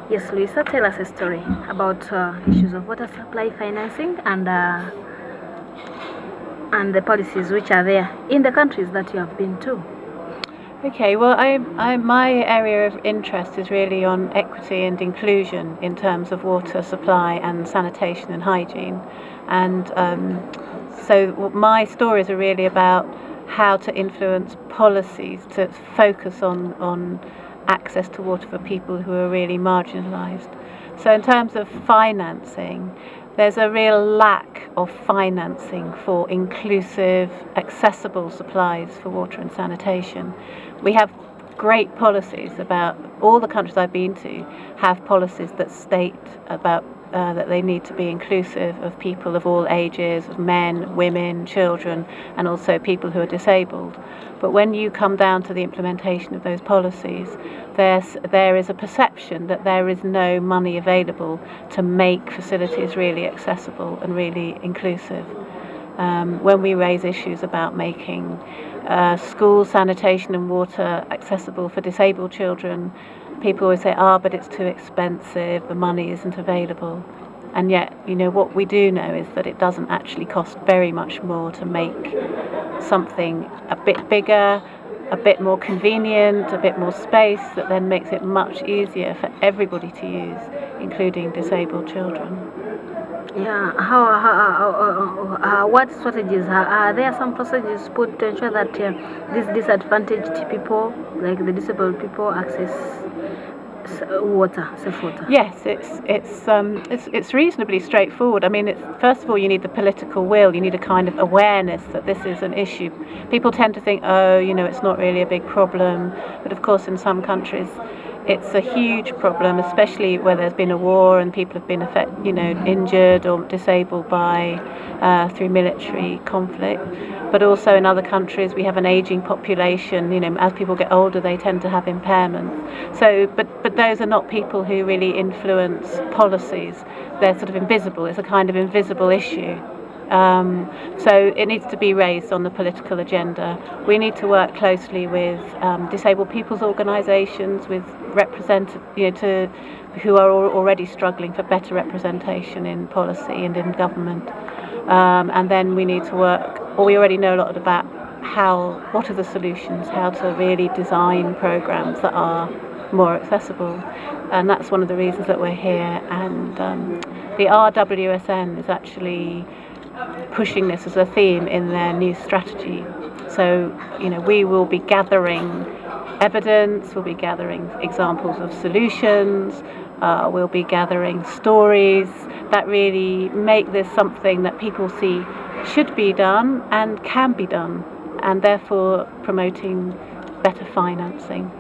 Yes, Louisa, tell us a story about issues of water supply financing and the policies which are there in the countries that you have been to. Okay, well, my area of interest is really on equity and inclusion in terms of water supply and sanitation and hygiene. And so my stories are really about how to influence policies to focus on access to water for people who are really marginalised. So in terms of financing, there's a real lack of financing for inclusive, accessible supplies for water and sanitation. We have great policies about, all the countries I've been to have policies that state about that they need to be inclusive of people of all ages, of men, women, children, and also people who are disabled. But when you come down to the implementation of those policies, there is a perception that there is no money available to make facilities really accessible and really inclusive. When we raise issues about making school sanitation and water accessible for disabled children, people always say, but it's too expensive, the money isn't available. And yet, what we do know is that it doesn't actually cost very much more to make something a bit bigger, a bit more convenient, a bit more space, that then makes it much easier for everybody to use, including disabled children. Yeah, what strategies are there? Some strategies put to ensure that these disadvantaged people, like the disabled people, access water, safe water? Yes, it's reasonably straightforward. I mean, first of all, you need the political will. You need a kind of awareness that this is an issue. People tend to think, it's not really a big problem, but of course, in some countries, it's a huge problem, especially where there's been a war and people have been injured or disabled by through military conflict. But also in other countries, we have an aging population. As people get older, they tend to have impairments. So, but those are not people who really influence policies. They're sort of invisible. It's a kind of invisible issue. So it needs to be raised on the political agenda. We need to work closely with disabled people's organisations, with who are already struggling for better representation in policy and in government. And then we need to work, or we already know a lot about what are the solutions, how to really design programmes that are more accessible. And that's one of the reasons that we're here. And the RWSN is actually pushing this as a theme in their new strategy. So, we will be gathering evidence, we'll be gathering examples of solutions, we'll be gathering stories that really make this something that people see should be done and can be done, and therefore promoting better financing.